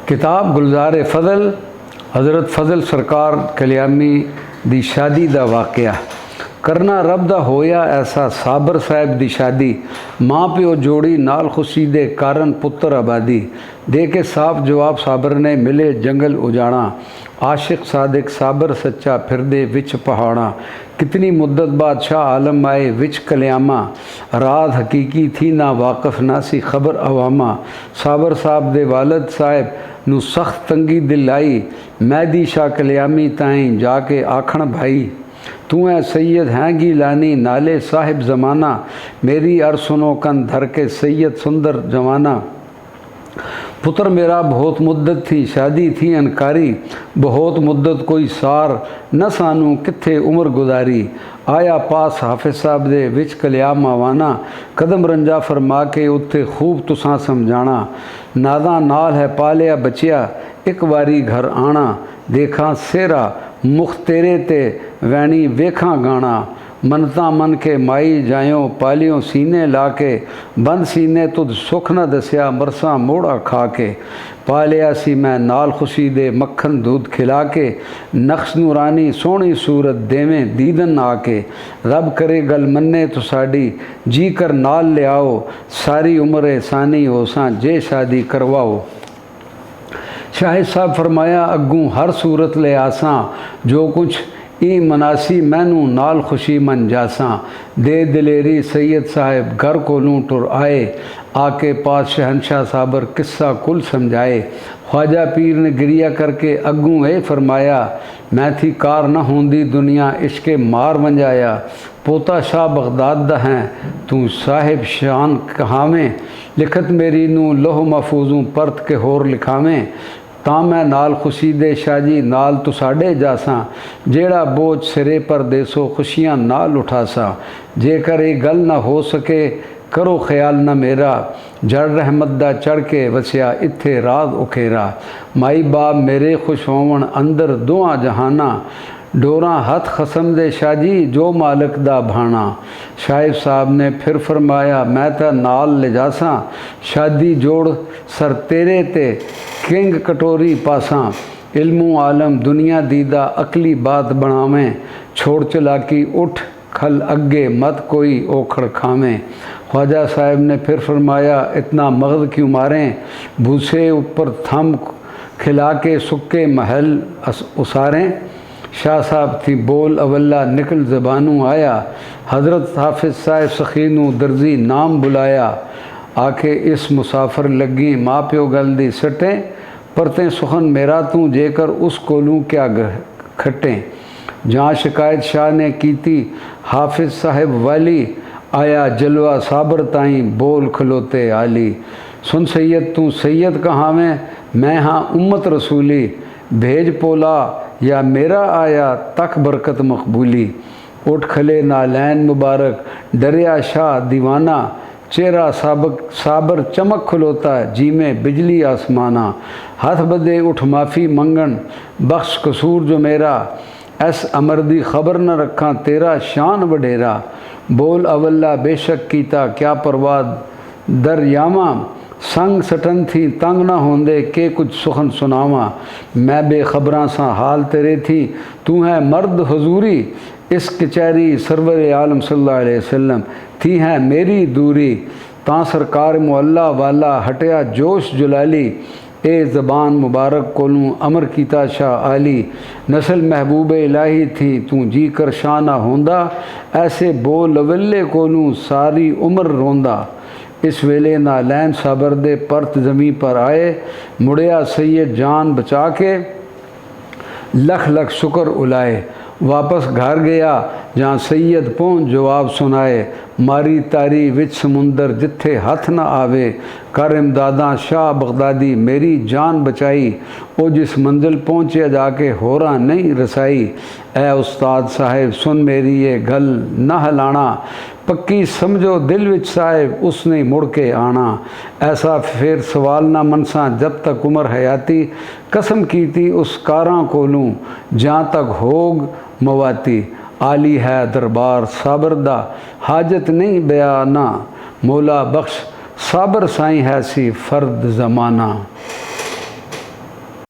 किताब गुलजार फजल हज़रत फजल सरकार कल्यामी दी शादी दा वाक़या। करना रब दा होया ऐसा साबर साहब दी शादी, माँ प्यो जोड़ी नाल खुशी दे कारण पुत्र आबादी। दे के साफ जवाब साबर ने मिले जंगल उजाड़ा, आशिक सादिक साबर सच्चा फिरदे विच पहाड़ा। कितनी मुद्दत बाद शाह आलम आए विच कल्यामा, रात हकीकी थी ना वाकफ ना सी खबर अवामा। साबर साहब दे वालद साहब नू सख्त तंगी दिल आई, मैदी शाह कल्यामी ताईं जाके आखण भाई, तू है सैयद हैं गीलानी नाले साहिब ज़माना। मेरी अर सुनो कन धर के सैयद सुंदर जवाना। पुत्र मेरा बहुत मुद्दत थी शादी थी अनकारी, बहुत मुद्दत कोई सार न सानू किथे उम्र गुजारी। आया पास हाफिज साहब दे विच कल्याम आवाना, कदम रंजा फरमा के उत्थे खूब तुसां समझाना। नादा नाल है पालिया बचिया एक बारी घर आना, देखा सेरा मुख तेरे ते वैणी वेखा गाना। मनता मन के माई जायों पालियों सीने ला के, बंद सीने तुद सुख न दसिया मरसा मोड़ा खा के। पालिया सी मैं नाल खुशी दे मक्खन दूध खिला के, नक्श नूरानी सोहनी सूरत देवें दीदन आके। रब करे गल मन्ने तो साड़ी जी कर नाल ले आओ, सारी उम्र एहसानी होसा जे शादी करवाओ। शाहिद साहब फरमाया अग्गू हर सूरत ले आसा, जो कुछ ई मनासी मैनू नाल खुशी मन जासा। दे दिलेरी सैयद साहब घर कोलूं टुर आए, आके पास शहनशाह साबर किस्सा कुल समझाए। ख्वाजा पीर ने गिरिया करके अग्गू ए फरमाया, मैं थी कार न होंदी दुनिया इश्के मार वंजाया। पोता शाह बगदाद दा हैं तू साहिब शान कहावें, लिखत मेरी नू लोह महफूजों परत के होर लिखावें। तां मैं नाल खुशी दे शाजी नाल तुसाडे जासा, जेड़ा बोझ सिरे पर देसो खुशियां नाल उठासा। जेकर ये गल ना हो सके करो ख्याल न मेरा, जड़ रहमत दा चढ़ के वसिया इत्थे राज उखेरा। माई बाप मेरे खुश होवन अंदर दुआ जहाना, डोरा हथ खसम दे शाजी जो मालिक दा भाना। शाहिब साहब ने फिर फरमाया मैं ता नाल ले जासा, शादी जोड़ सर तेरे ते किंग कटोरी पासा। इल्मु आलम दुनिया दीदा अकली बात बनावें, छोड़ चलाकी उठ खल अगे मत कोई ओखड़ खावें। ख्वाजा साहब ने फिर फरमाया इतना मगज़ क्यों मारें, भूसे ऊपर थम खिला के सुक्के महल उसारें। शाह साहब थी बोल अवल्ला निकल ज़बानू आया, हज़रत हाफिज साहब सखीनू दर्जी नाम बुलाया। आखे इस मुसाफिर लगी माँ प्यो गल दी सटें, परतें सुखन मेरा तू जेकर उस कोलू क्या खटें। जहाँ शिकायत शाह ने की थी हाफिज साहब वाली, आया जलवा साबर ताई बोल खलोते आली। सुन सैयद तू सैयद कहावें मैं हाँ उम्मत रसूली, भेज पोला या मेरा आया तक बरकत मकबूली। उठ खले नालैन मुबारक डरिया शाह दीवाना, चेहरा साबर चमक खलोता जी में बिजली आसमाना। हाथ बदे उठ माफ़ी मंगन बख्श कसूर जो मेरा, ऐस अमर दी खबर न रखा तेरा शान वडेरा। बोल अवल्ला बेशक कीता क्या परवाद दरयावा, संग सटन थी तंग ना होंदे के कुछ सुखन सुनावा। मैं बेखबरां सा हाल तेरे थी तू है मर्द हुजूरी, इस कचहरी सरवर आलम सल्लल्लाहु अलैहि वसल्लम थी है मेरी दूरी। तां सरकार मुअल्ला वाला हटिया जोश जुलाली, ए ज़बान मुबारक कोलूं अमर कीता शाह आली। नस्ल महबूब इलाही थी तू जी कर शाना होंदा, ऐसे बोल अवल्ले कोलूं सारी उम्र रोंदा। इस वेले नालैन साबर दे परत ज़मीं पर आए, मुड़िया सैयद जान बचा के लख लख शुक्र उलाए। वापस घर गया जहाँ सैयद पहुँच जवाब सुनाए, मारी तारी विच समुंदर जिथे हथ न आवे। कर इमदादा शाह बगदादी मेरी जान बचाई, ओ जिस मंजिल पहुँचे जाके होरा नहीं रसाई। ए उस्ताद साहिब सुन मेरी ये गल न हलाना, पक्की समझो दिल विच साहिब उसने मुड़ के आना। ऐसा फिर सवाल ना मनसा जब तक उम्र हयाती, कसम की थी उस कारां कोलूं जहाँ तक होग मवाती। आली है दरबार साबर दा हाजत नहीं बयाना, मौला बख्श साबर साईं है सी फर्द ज़माना।